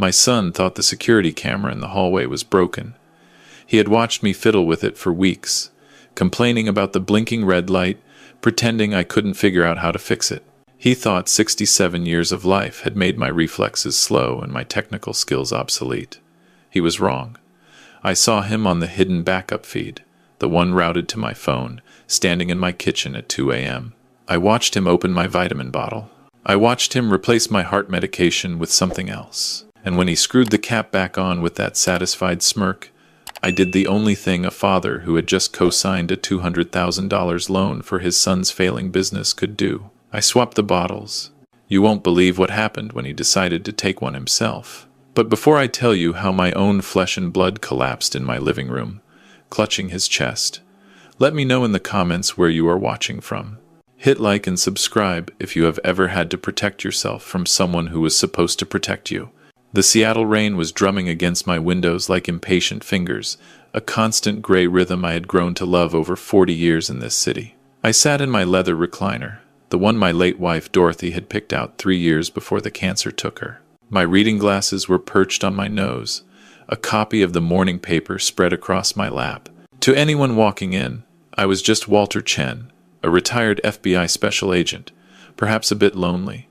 My son thought the security camera in the hallway was broken. He had watched me fiddle with it for weeks, complaining about the blinking red light, pretending I couldn't figure out how to fix it. He thought 67 years of life had made my reflexes slow and my technical skills obsolete. He was wrong. I saw him on the hidden backup feed, the one routed to my phone, standing in my kitchen at 2 a.m. I watched him open my vitamin bottle. I watched him replace my heart medication with something else. And when he screwed the cap back on with that satisfied smirk, I did the only thing a father who had just co-signed a $200,000 loan for his son's failing business could do. I swapped the bottles. You won't believe what happened when he decided to take one himself. But before I tell you how my own flesh and blood collapsed in my living room, clutching his chest, let me know in the comments where you are watching from. Hit like and subscribe if you have ever had to protect yourself from someone who was supposed to protect you. The Seattle rain was drumming against my windows like impatient fingers, a constant gray rhythm I had grown to love over 40 years in this city. I sat in my leather recliner, the one my late wife Dorothy had picked out 3 years before the cancer took her. My reading glasses were perched on my nose, a copy of the morning paper spread across my lap. To anyone walking in, I was just Walter Chen, a retired FBI special agent, perhaps a bit lonely,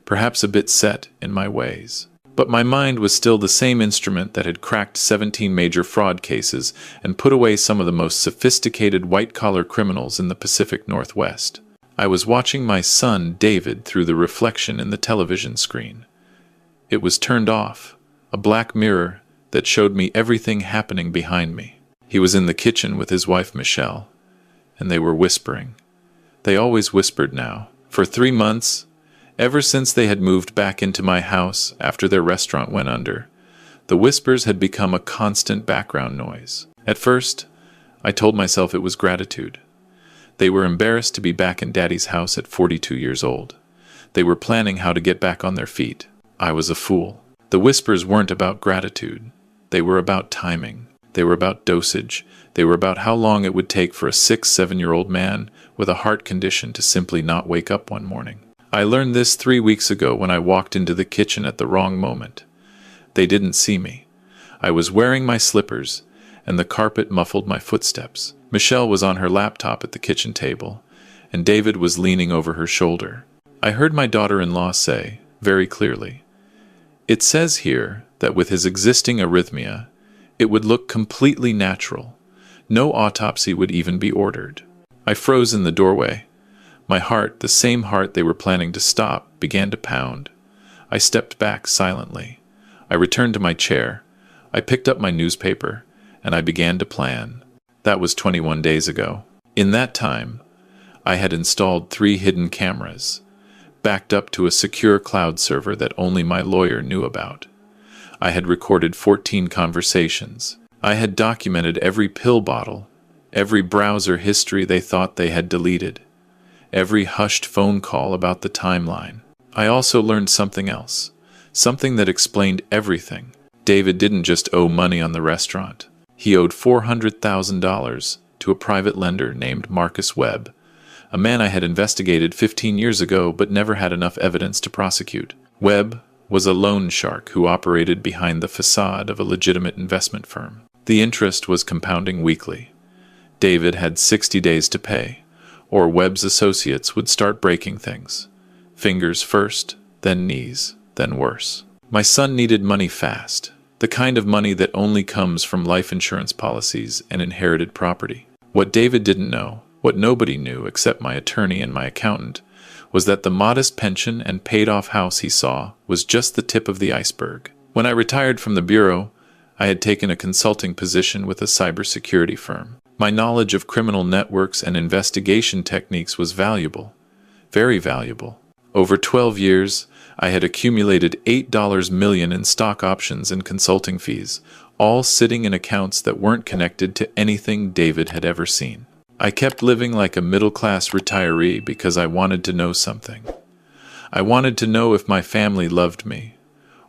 perhaps a bit set in my ways. But my mind was still the same instrument that had cracked 17 major fraud cases and put away some of the most sophisticated white-collar criminals in the Pacific Northwest. I was watching my son, David, through the reflection in the television screen. It was turned off, a black mirror that showed me everything happening behind me. He was in the kitchen with his wife, Michelle, and they were whispering. They always whispered now. For 3 months, ever since they had moved back into my house after their restaurant went under, the whispers had become a constant background noise. At first, I told myself it was gratitude. They were embarrassed to be back in Daddy's house at 42 years old. They were planning how to get back on their feet. I was a fool. The whispers weren't about gratitude. They were about timing. They were about dosage. They were about how long it would take for a 6-7-year-old man with a heart condition to simply not wake up one morning. I learned this 3 weeks ago when I walked into the kitchen at the wrong moment. They didn't see me. I was wearing my slippers, and the carpet muffled my footsteps. Michelle was on her laptop at the kitchen table, and David was leaning over her shoulder. I heard my daughter-in-law say, very clearly, "It says here that with his existing arrhythmia, it would look completely natural. No autopsy would even be ordered." I froze in the doorway. My heart, the same heart they were planning to stop, began to pound. I stepped back silently. I returned to my chair. I picked up my newspaper, and I began to plan. That was 21 days ago. In that time, I had installed 3 hidden cameras, backed up to a secure cloud server that only my lawyer knew about. I had recorded 14 conversations. I had documented every pill bottle, every browser history they thought they had deleted, every hushed phone call about the timeline. I also learned something else, something that explained everything. David didn't just owe money on the restaurant. He owed $400,000 to a private lender named Marcus Webb, a man I had investigated 15 years ago but never had enough evidence to prosecute. Webb was a loan shark who operated behind the facade of a legitimate investment firm. The interest was compounding weekly. David had 60 days to pay, or Webb's associates would start breaking things. Fingers first, then knees, then worse. My son needed money fast, the kind of money that only comes from life insurance policies and inherited property. What David didn't know, what nobody knew except my attorney and my accountant, was that the modest pension and paid-off house he saw was just the tip of the iceberg. When I retired from the bureau, I had taken a consulting position with a cybersecurity firm. My knowledge of criminal networks and investigation techniques was valuable, very valuable. Over 12 years, I had accumulated $8 million in stock options and consulting fees, all sitting in accounts that weren't connected to anything David had ever seen. I kept living like a middle-class retiree because I wanted to know something. I wanted to know if my family loved me,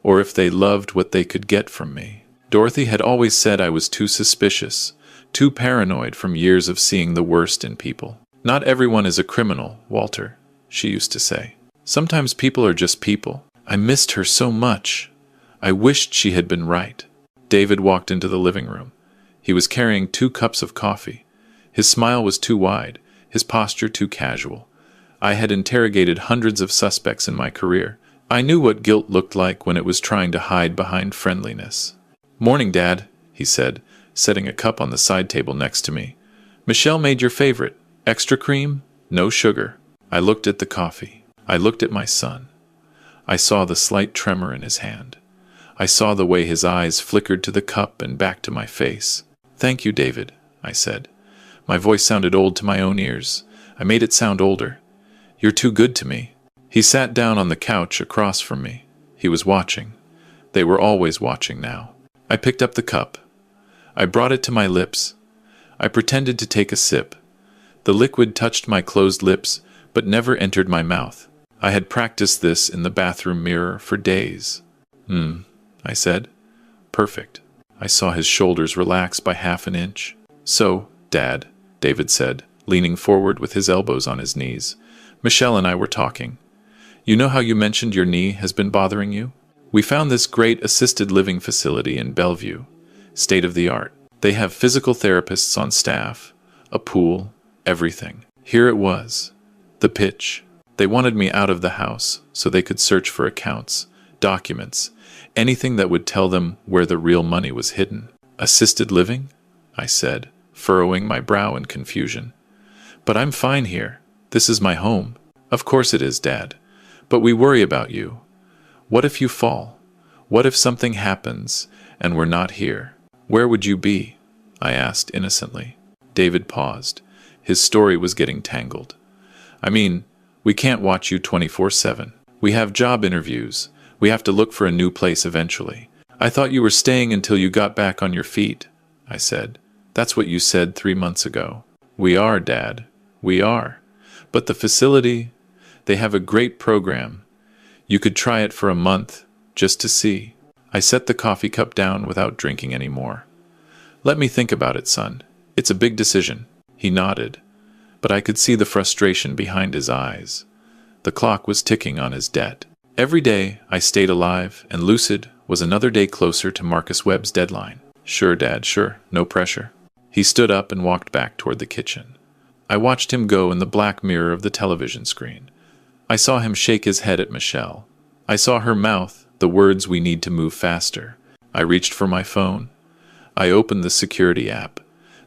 or if they loved what they could get from me. Dorothy had always said I was too suspicious, too paranoid from years of seeing the worst in people. "Not everyone is a criminal, Walter," she used to say. "Sometimes people are just people." I missed her so much. I wished she had been right. David walked into the living room. He was carrying 2 cups of coffee. His smile was too wide, his posture too casual. I had interrogated hundreds of suspects in my career. I knew what guilt looked like when it was trying to hide behind friendliness. "Morning, Dad," he said, setting a cup on the side table next to me. "Michelle made your favorite. Extra cream, no sugar." I looked at the coffee. I looked at my son. I saw the slight tremor in his hand. I saw the way his eyes flickered to the cup and back to my face. "Thank you, David," I said. My voice sounded old to my own ears. I made it sound older. "You're too good to me." He sat down on the couch across from me. He was watching. They were always watching now. I picked up the cup. I brought it to my lips. I pretended to take a sip. The liquid touched my closed lips, but never entered my mouth. I had practiced this in the bathroom mirror for days. I said. "Perfect." I saw his shoulders relax by half an inch. "So, Dad," David said, leaning forward with his elbows on his knees. "Michelle and I were talking. You know how you mentioned your knee has been bothering you? We found this great assisted living facility in Bellevue, state of the art. They have physical therapists on staff, a pool, everything. Here it was, the pitch. They wanted me out of the house so they could search for accounts, documents, anything that would tell them where the real money was hidden." "Assisted living?" I said, furrowing my brow in confusion. "But I'm fine here. This is my home." "Of course it is, Dad. But we worry about you. What if you fall? What if something happens and we're not here? Where would you be?" I asked innocently. David paused. His story was getting tangled. "I mean, we can't watch you 24/7. We have job interviews. We have to look for a new place eventually. I thought you were staying until you got back on your feet," I said. "That's what you said 3 months ago." "We are, Dad. We are. But the facility, they have a great program. You could try it for a month, just to see." I set the coffee cup down without drinking any more. "Let me think about it, son. It's a big decision." He nodded, but I could see the frustration behind his eyes. The clock was ticking on his debt. Every day I stayed alive and lucid was another day closer to Marcus Webb's deadline. "Sure, Dad, sure. No pressure." He stood up and walked back toward the kitchen. I watched him go in the black mirror of the television screen. I saw him shake his head at Michelle. I saw her mouth the words, "We need to move faster." I reached for my phone. I opened the security app.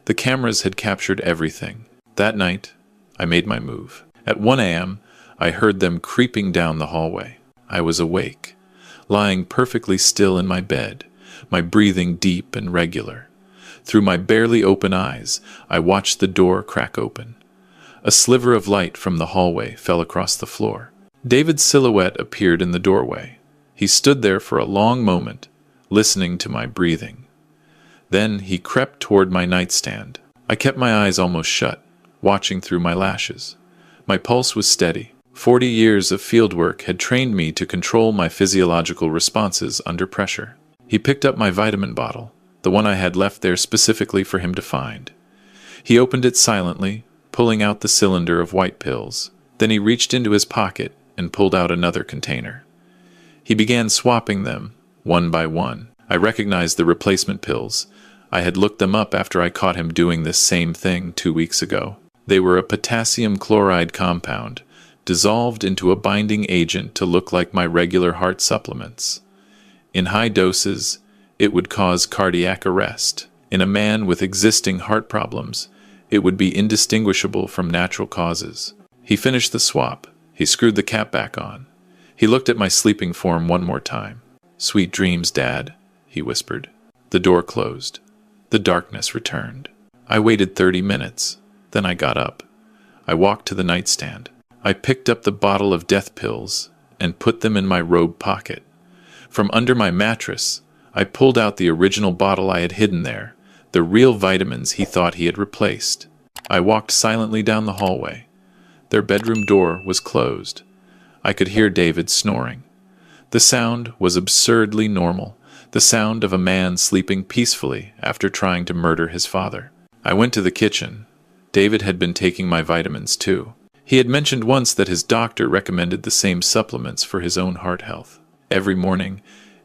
The cameras had captured everything. That night, I made my move. At 1 a.m., I heard them creeping down the hallway. I was awake, lying perfectly still in my bed, my breathing deep and regular. Through my barely open eyes, I watched the door crack open. A sliver of light from the hallway fell across the floor. David's silhouette appeared in the doorway. He stood there for a long moment, listening to my breathing. Then he crept toward my nightstand. I kept my eyes almost shut, watching through my lashes. My pulse was steady. 40 years of fieldwork had trained me to control my physiological responses under pressure. He picked up my vitamin bottle, the one I had left there specifically for him to find. He opened it silently, pulling out the cylinder of white pills. Then he reached into his pocket and pulled out another container. He began swapping them, one by one. I recognized the replacement pills. I had looked them up after I caught him doing this same thing 2 weeks ago. They were a potassium chloride compound, dissolved into a binding agent to look like my regular heart supplements. In high doses, it would cause cardiac arrest. In a man with existing heart problems, it would be indistinguishable from natural causes. He finished the swap. He screwed the cap back on. He looked at my sleeping form one more time. "Sweet dreams, Dad," he whispered. The door closed. The darkness returned. I waited 30 minutes. Then I got up. I walked to the nightstand. I picked up the bottle of death pills and put them in my robe pocket. From under my mattress, I pulled out the original bottle I had hidden there, the real vitamins he thought he had replaced. I walked silently down the hallway. Their bedroom door was closed. I could hear David snoring. The sound was absurdly normal, the sound of a man sleeping peacefully after trying to murder his father. I went to the kitchen. David had been taking my vitamins too. He had mentioned once that his doctor recommended the same supplements for his own heart health. Every morning,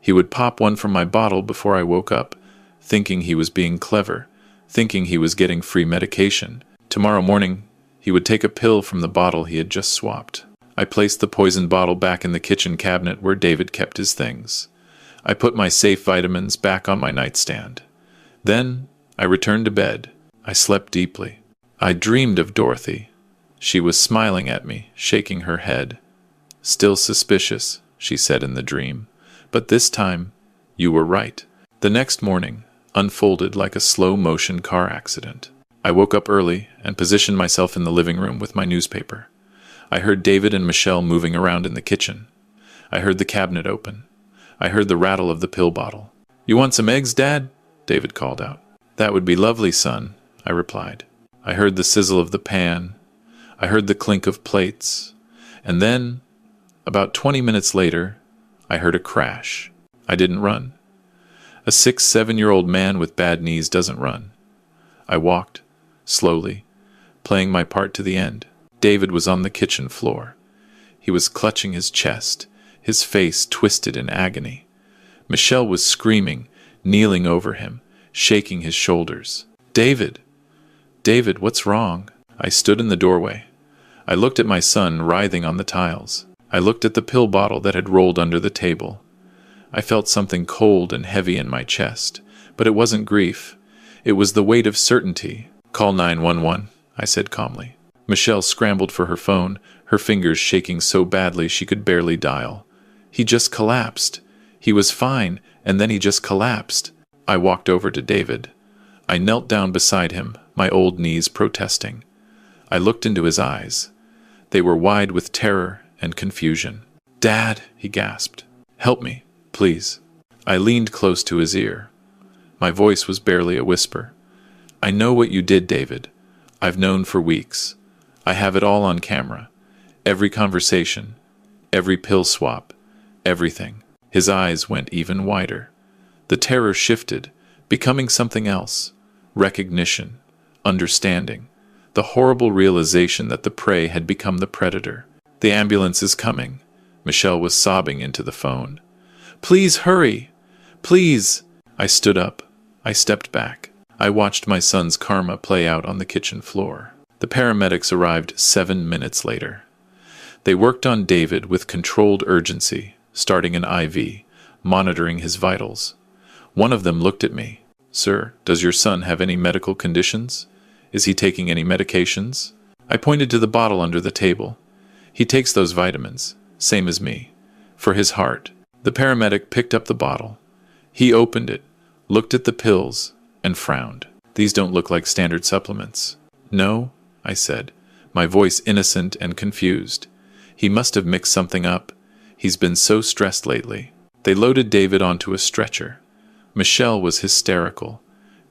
He would pop one from my bottle before I woke up, thinking he was being clever, thinking he was getting free medication. Tomorrow morning, he would take a pill from the bottle he had just swapped. I placed the poisoned bottle back in the kitchen cabinet where David kept his things. I put my safe vitamins back on my nightstand. Then, I returned to bed. I slept deeply. I dreamed of Dorothy. She was smiling at me, shaking her head. "Still suspicious," she said in the dream. "But this time, you were right." The next morning unfolded like a slow-motion car accident. I woke up early and positioned myself in the living room with my newspaper. I heard David and Michelle moving around in the kitchen. I heard the cabinet open. I heard the rattle of the pill bottle. "You want some eggs, Dad?" David called out. "That would be lovely, son," I replied. I heard the sizzle of the pan. I heard the clink of plates. And then, about 20 minutes later, I heard a crash. I didn't run. A 6, 7-year-old man with bad knees doesn't run. I walked, slowly, playing my part to the end. David was on the kitchen floor. He was clutching his chest, his face twisted in agony. Michelle was screaming, kneeling over him, shaking his shoulders. "David! David, what's wrong?" I stood in the doorway. I looked at my son writhing on the tiles. I looked at the pill bottle that had rolled under the table. I felt something cold and heavy in my chest, but it wasn't grief. It was the weight of certainty. "Call 911, I said calmly. Michelle scrambled for her phone, her fingers shaking so badly she could barely dial. He just collapsed. He was fine, and then he just collapsed. I walked over to David. I knelt down beside him, my old knees protesting. I looked into his eyes. They were wide with terror and confusion. "Dad," he gasped. "Help me, please." I leaned close to his ear. My voice was barely a whisper. "I know what you did, David. I've known for weeks. I have it all on camera. Every conversation, every pill swap, everything." His eyes went even wider. The terror shifted, becoming something else. Recognition, understanding, the horrible realization that the prey had become the predator. "The ambulance is coming." Michelle was sobbing into the phone. "Please hurry! Please!" I stood up. I stepped back. I watched my son's karma play out on the kitchen floor. The paramedics arrived 7 minutes later. They worked on David with controlled urgency, starting an IV, monitoring his vitals. One of them looked at me. "Sir, does your son have any medical conditions? Is he taking any medications?" I pointed to the bottle under the table. "He takes those vitamins, same as me, for his heart." The paramedic picked up the bottle. He opened it, looked at the pills, and frowned. "These don't look like standard supplements." "No," I said, my voice innocent and confused. "He must have mixed something up. He's been so stressed lately." They loaded David onto a stretcher. Michelle was hysterical,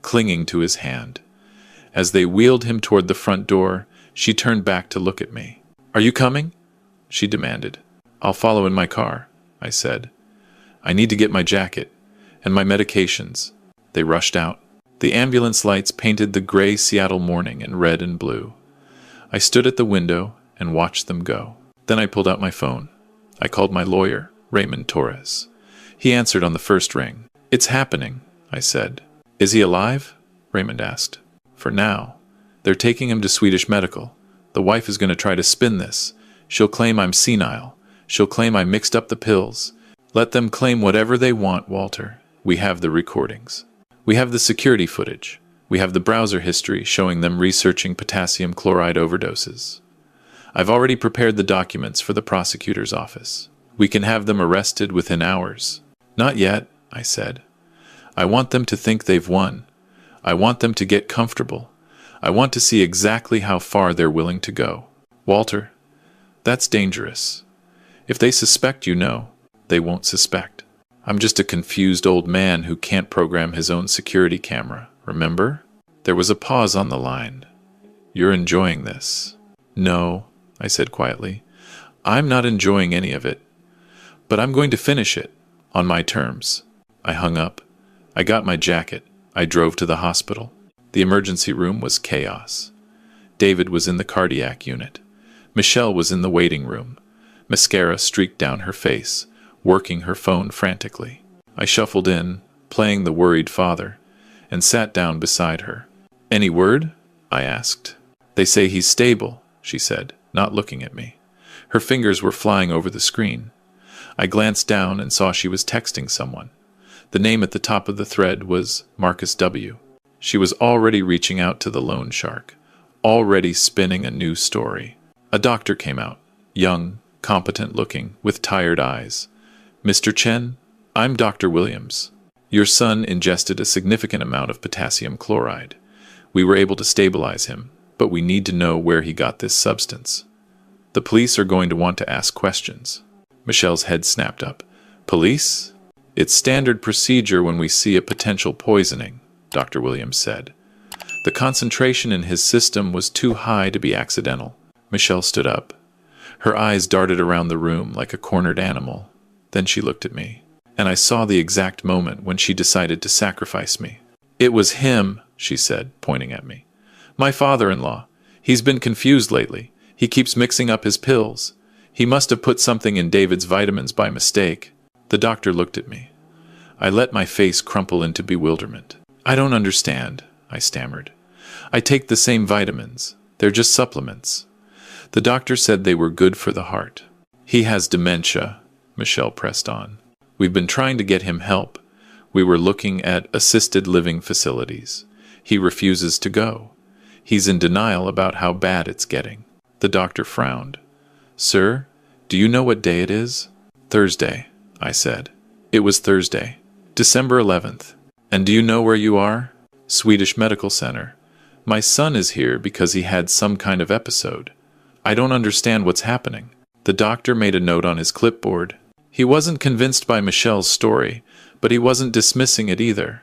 clinging to his hand. As they wheeled him toward the front door, she turned back to look at me. "Are you coming?" she demanded. "I'll follow in my car," I said. "I need to get my jacket and my medications." They rushed out. The ambulance lights painted the gray Seattle morning in red and blue. I stood at the window and watched them go. Then I pulled out my phone. I called my lawyer, Raymond Torres. He answered on the first ring. "It's happening," I said. "Is he alive?" Raymond asked. "For now. They're taking him to Swedish Medical. The wife is going to try to spin this. She'll claim I'm senile. She'll claim I mixed up the pills. Let them claim whatever they want, Walter. We have the recordings. We have the security footage. We have the browser history showing them researching potassium chloride overdoses. I've already prepared the documents for the prosecutor's office. We can have them arrested within hours." "Not yet," I said. "I want them to think they've won. I want them to get comfortable. I want to see exactly how far they're willing to go. Walter, that's dangerous. If they suspect, they won't suspect. I'm just a confused old man who can't program his own security camera, remember?" There was a pause on the line. "You're enjoying this." "No," I said quietly. "I'm not enjoying any of it. But I'm going to finish it, on my terms." I hung up. I got my jacket. I drove to the hospital. The emergency room was chaos. David was in the cardiac unit. Michelle was in the waiting room. Mascara streaked down her face, working her phone frantically. I shuffled in, playing the worried father, and sat down beside her. "Any word?" I asked. "They say he's stable," she said, not looking at me. Her fingers were flying over the screen. I glanced down and saw she was texting someone. The name at the top of the thread was Marcus W. She was already reaching out to the loan shark, already spinning a new story. A doctor came out, young, competent-looking, with tired eyes. "Mr. Chen, I'm Dr. Williams. Your son ingested a significant amount of potassium chloride. We were able to stabilize him, but we need to know where he got this substance. The police are going to want to ask questions." Michelle's head snapped up. "Police? It's standard procedure when we see a potential poisoning," Dr. Williams said. "The concentration in his system was too high to be accidental." Michelle stood up. Her eyes darted around the room like a cornered animal. Then she looked at me, and I saw the exact moment when she decided to sacrifice me. "It was him," she said, pointing at me. "My father-in-law. He's been confused lately. He keeps mixing up his pills. He must have put something in David's vitamins by mistake." The doctor looked at me. I let my face crumple into bewilderment. "I don't understand," I stammered. "I take the same vitamins. They're just supplements." The doctor said they were good for the heart. "He has dementia," Michelle pressed on. "We've been trying to get him help. We were looking at assisted living facilities. He refuses to go. He's in denial about how bad it's getting." The doctor frowned. "Sir, do you know what day it is?" "Thursday," I said. "It was Thursday, December 11th. And do you know where you are?" "Swedish Medical Center. My son is here because he had some kind of episode. I don't understand what's happening." The doctor made a note on his clipboard. He wasn't convinced by Michelle's story, but he wasn't dismissing it either.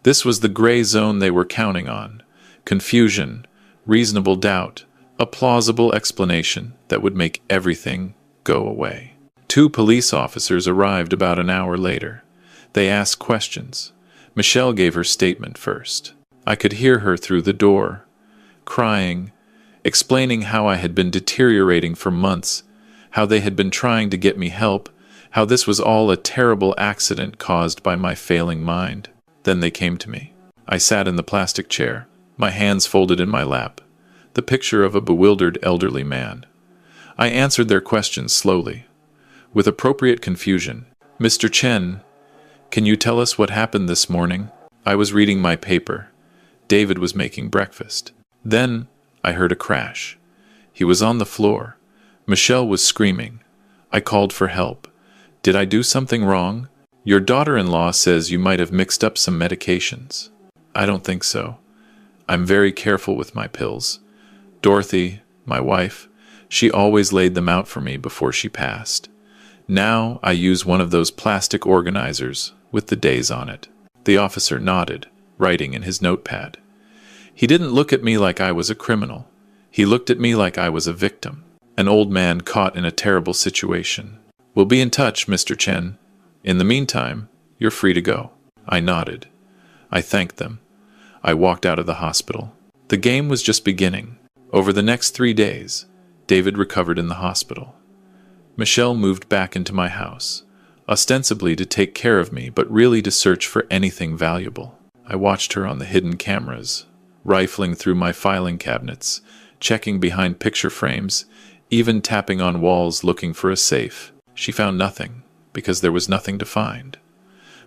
This was the gray zone they were counting on. Confusion, reasonable doubt, a plausible explanation that would make everything go away. 2 police officers arrived about an hour later. They asked questions. Michelle gave her statement first. I could hear her through the door, crying, explaining how I had been deteriorating for months, how they had been trying to get me help, how this was all a terrible accident caused by my failing mind. Then they came to me. I sat in the plastic chair, my hands folded in my lap, the picture of a bewildered elderly man. I answered their questions slowly, with appropriate confusion. "Mr. Chen, can you tell us what happened this morning?" I was reading my paper. David was making breakfast. Then I heard a crash. He was on the floor. Michelle was screaming. I called for help. "Did I do something wrong?" "Your daughter-in-law says you might have mixed up some medications." "I don't think so. I'm very careful with my pills. Dorothy, my wife, she always laid them out for me before she passed. Now I use one of those plastic organizers with the days on it." The officer nodded, writing in his notepad. He didn't look at me like I was a criminal. He looked at me like I was a victim, an old man caught in a terrible situation. "We'll be in touch, Mr. Chen. In the meantime, you're free to go." I nodded. I thanked them. I walked out of the hospital. The game was just beginning. Over the next 3 days, David recovered in the hospital. Michelle moved back into my house, ostensibly to take care of me, but really to search for anything valuable. I watched her on the hidden cameras, rifling through my filing cabinets, checking behind picture frames, even tapping on walls looking for a safe. She found nothing, because there was nothing to find.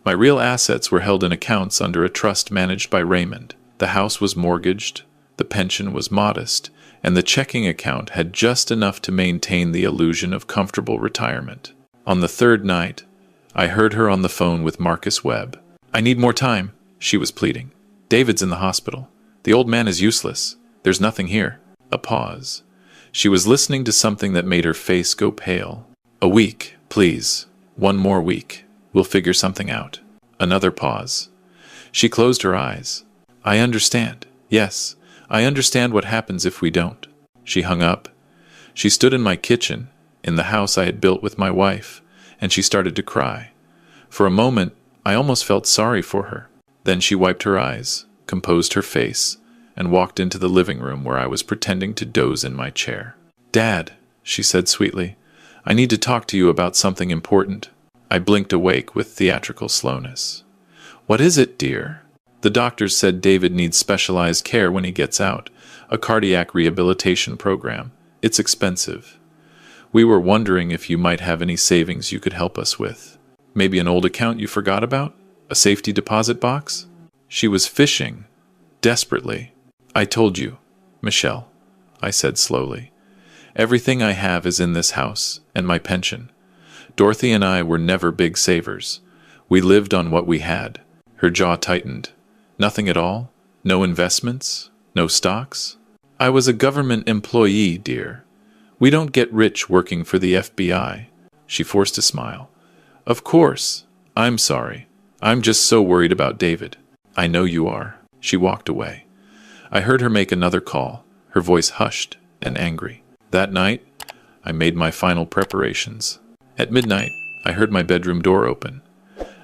My real assets were held in accounts under a trust managed by Raymond. The house was mortgaged, the pension was modest, and the checking account had just enough to maintain the illusion of comfortable retirement. On the 3rd night, I heard her on the phone with Marcus Webb. "I need more time," she was pleading. "David's in the hospital. The old man is useless. There's nothing here." A pause. She was listening to something that made her face go pale. "A week, please. 1 more week. We'll figure something out." Another pause. She closed her eyes. "I understand. Yes, I understand what happens if we don't." She hung up. She stood in my kitchen, in the house I had built with my wife, and she started to cry. For a moment, I almost felt sorry for her. Then she wiped her eyes, composed her face, and walked into the living room where I was pretending to doze in my chair. "Dad," she said sweetly, "I need to talk to you about something important." I blinked awake with theatrical slowness. What is it, dear? The doctors said David needs specialized care when he gets out, a cardiac rehabilitation program. It's expensive. We were wondering if you might have any savings you could help us with. Maybe an old account you forgot about? A safety deposit box? She was fishing, desperately. I told you, Michelle, I said slowly. Everything I have is in this house, and my pension. Dorothy and I were never big savers. We lived on what we had. Her jaw tightened. Nothing at all? No investments? No stocks? I was a government employee, dear. We don't get rich working for the FBI. She forced a smile. Of course. I'm sorry. I'm just so worried about David. I know you are. She walked away. I heard her make another call, her voice hushed and angry. That night, I made my final preparations. At midnight, I heard my bedroom door open.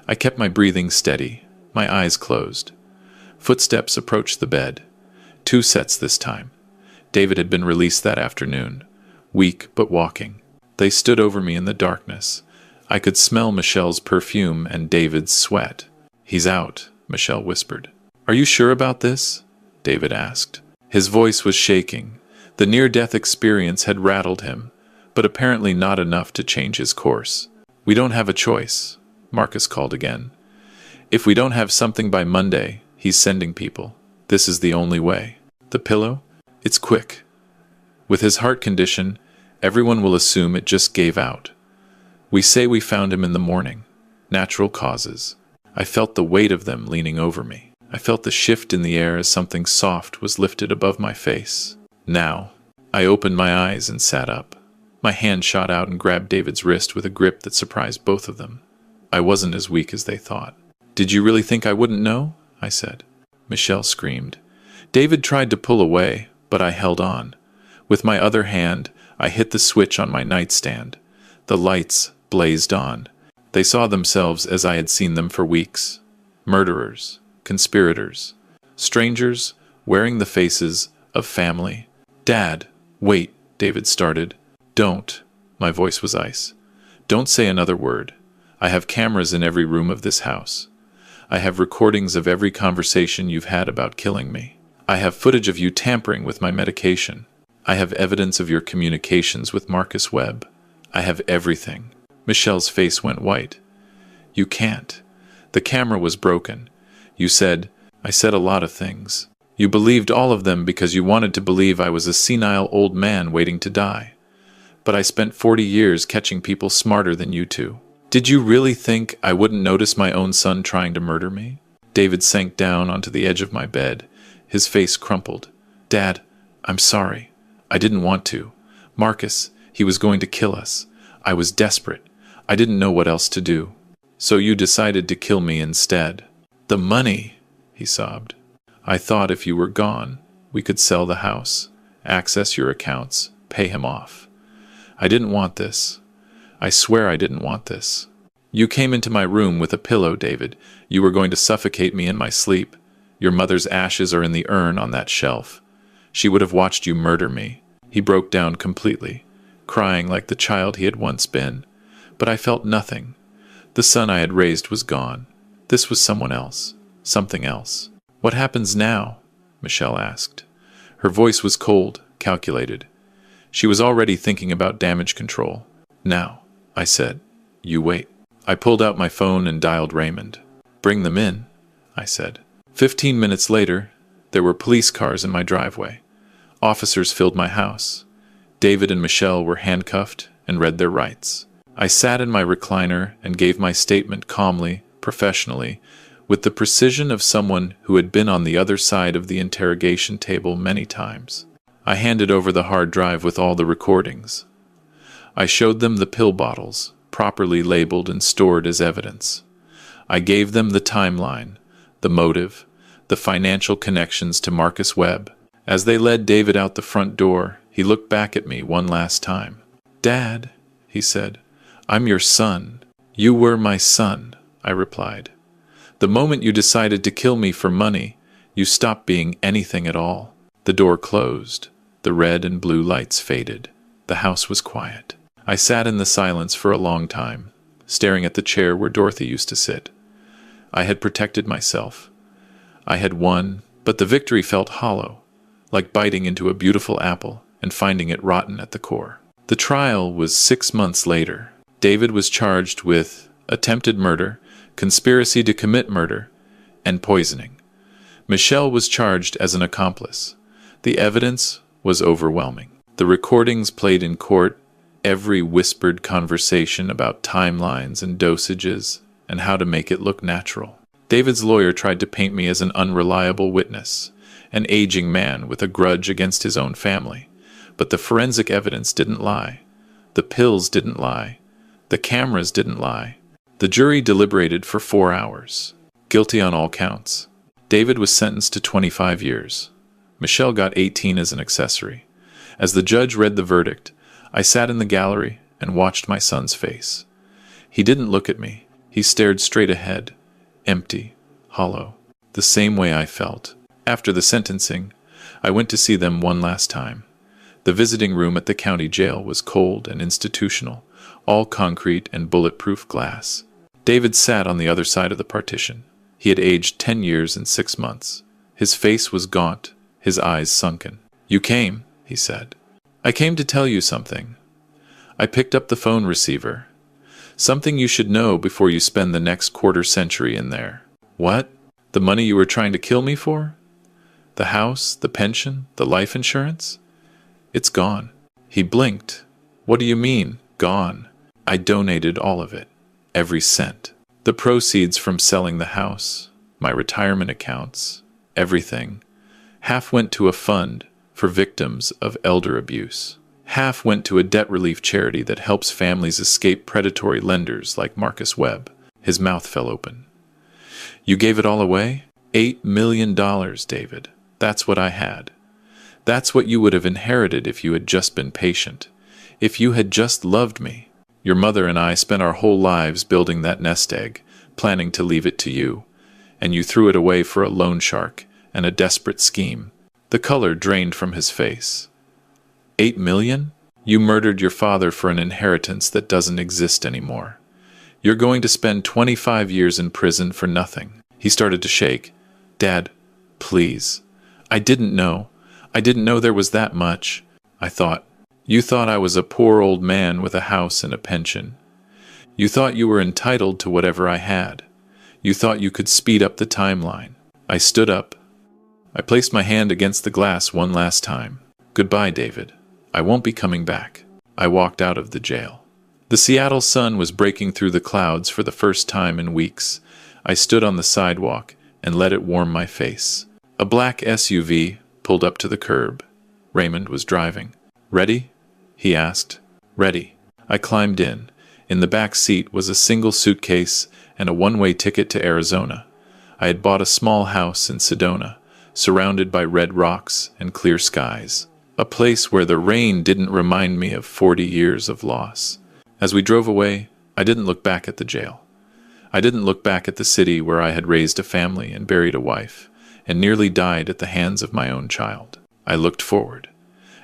I kept my breathing steady, my eyes closed. Footsteps approached the bed. 2 sets this time. David had been released that afternoon, weak but walking. They stood over me in the darkness. I could smell Michelle's perfume and David's sweat. He's out, Michelle whispered. Are you sure about this? David asked. His voice was shaking. The near-death experience had rattled him, but apparently not enough to change his course. We don't have a choice, Marcus called again. If we don't have something by Monday, he's sending people. This is the only way. The pillow? It's quick. With his heart condition, everyone will assume it just gave out. We say we found him in the morning. Natural causes. I felt the weight of them leaning over me. I felt the shift in the air as something soft was lifted above my face. Now, I opened my eyes and sat up. My hand shot out and grabbed David's wrist with a grip that surprised both of them. I wasn't as weak as they thought. Did you really think I wouldn't know? I said. Michelle screamed. David tried to pull away, but I held on. With my other hand, I hit the switch on my nightstand. The lights blazed on. They saw themselves as I had seen them for weeks. Murderers, conspirators, strangers wearing the faces of family. Dad, wait, David started. Don't. My voice was ice. Don't say another word. I have cameras in every room of this house. I have recordings of every conversation you've had about killing me. I have footage of you tampering with my medication. I have evidence of your communications with Marcus Webb. I have everything. Michelle's face went white. You can't. The camera was broken. You said, I said a lot of things. You believed all of them because you wanted to believe I was a senile old man waiting to die. But I spent 40 years catching people smarter than you two. Did you really think I wouldn't notice my own son trying to murder me? David sank down onto the edge of my bed. His face crumpled. Dad, I'm sorry. I didn't want to. Marcus, he was going to kill us. I was desperate. I didn't know what else to do. So you decided to kill me instead. The money, he sobbed. I thought if you were gone, we could sell the house, access your accounts, pay him off. I didn't want this. I swear I didn't want this. You came into my room with a pillow, David. You were going to suffocate me in my sleep. Your mother's ashes are in the urn on that shelf. She would have watched you murder me. He broke down completely, crying like the child he had once been. But I felt nothing. The son I had raised was gone. This was someone else. Something else. What happens now? Michelle asked. Her voice was cold, calculated. She was already thinking about damage control. Now, I said. You wait. I pulled out my phone and dialed Raymond. Bring them in, I said. 15 minutes later, there were police cars in my driveway. Officers filled my house. David and Michelle were handcuffed and read their rights. I sat in my recliner and gave my statement calmly, professionally, with the precision of someone who had been on the other side of the interrogation table many times. I handed over the hard drive with all the recordings. I showed them the pill bottles, properly labeled and stored as evidence. I gave them the timeline, the motive, the financial connections to Marcus Webb. As they led David out the front door, he looked back at me one last time. Dad, he said, I'm your son. You were my son, I replied. The moment you decided to kill me for money, you stopped being anything at all. The door closed. The red and blue lights faded. The house was quiet. I sat in the silence for a long time. staring at the chair where Dorothy used to sit. I had protected myself. I had won, but the victory felt hollow, like biting into a beautiful apple and finding it rotten at the core. The trial was 6 months later. David was charged with attempted murder, conspiracy to commit murder, and poisoning. Michelle was charged as an accomplice. The evidence was overwhelming. The recordings played in court, every whispered conversation about timelines and dosages and how to make it look natural. David's lawyer tried to paint me as an unreliable witness, an aging man with a grudge against his own family. But the forensic evidence didn't lie. The pills didn't lie. The cameras didn't lie. The jury deliberated for 4 hours. Guilty on all counts. David was sentenced to 25 years. Michelle got 18 as an accessory. As the judge read the verdict, I sat in the gallery and watched my son's face. He didn't look at me. He stared straight ahead, empty, hollow, the same way I felt. After the sentencing, I went to see them one last time. The visiting room at the county jail was cold and institutional, all concrete and bulletproof glass. David sat on the other side of the partition. He had aged 10 years and 6 months. His face was gaunt, his eyes sunken. "You came," he said. "I came to tell you something." I picked up the phone receiver. "Something you should know before you spend the next quarter century in there." "What? The money you were trying to kill me for? The house, the pension, the life insurance? It's gone." He blinked. "What do you mean, gone?" "I donated all of it. Every cent. The proceeds from selling the house, my retirement accounts, everything. Half went to a fund for victims of elder abuse. Half went to a debt relief charity that helps families escape predatory lenders like Marcus Webb." His mouth fell open. "You gave it all away?" $8 million, David. That's what I had. That's what you would have inherited if you had just been patient. If you had just loved me. Your mother and I spent our whole lives building that nest egg, planning to leave it to you, and you threw it away for a loan shark and a desperate scheme. The color drained from his face. 8 million? You murdered your father for an inheritance that doesn't exist anymore. You're going to spend 25 years in prison for nothing." He started to shake. "Dad, please. I didn't know. I didn't know there was that much. You thought I was a poor old man with a house and a pension. You thought you were entitled to whatever I had. You thought you could speed up the timeline." I stood up. I placed my hand against the glass one last time. "Goodbye, David. I won't be coming back." I walked out of the jail. The Seattle sun was breaking through the clouds for the first time in weeks. I stood on the sidewalk and let it warm my face. A black SUV pulled up to the curb. Raymond was driving. "Ready?" he asked. "Ready." I climbed in. In the back seat was a single suitcase and a one-way ticket to Arizona. I had bought a small house in Sedona, surrounded by red rocks and clear skies. A place where the rain didn't remind me of 40 years of loss. As we drove away, I didn't look back at the jail. I didn't look back at the city where I had raised a family and buried a wife, and nearly died at the hands of my own child. I looked forward,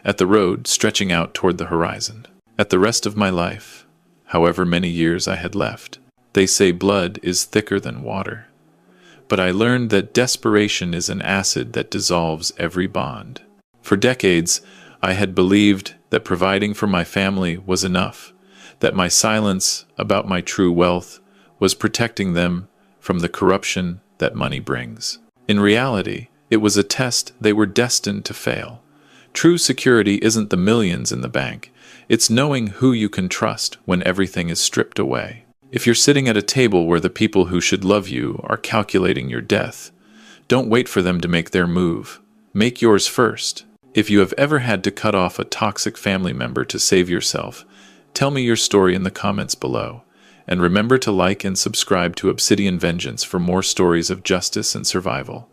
at the road stretching out toward the horizon, at the rest of my life, however many years I had left. They say blood is thicker than water. But I learned that desperation is an acid that dissolves every bond. For decades, I had believed that providing for my family was enough, that my silence about my true wealth was protecting them from the corruption that money brings. In reality, it was a test they were destined to fail. True security isn't the millions in the bank. It's knowing who you can trust when everything is stripped away. If you're sitting at a table where the people who should love you are calculating your death, don't wait for them to make their move. Make yours first. If you have ever had to cut off a toxic family member to save yourself, tell me your story in the comments below. And remember to like and subscribe to Obsidian Vengeance for more stories of justice and survival.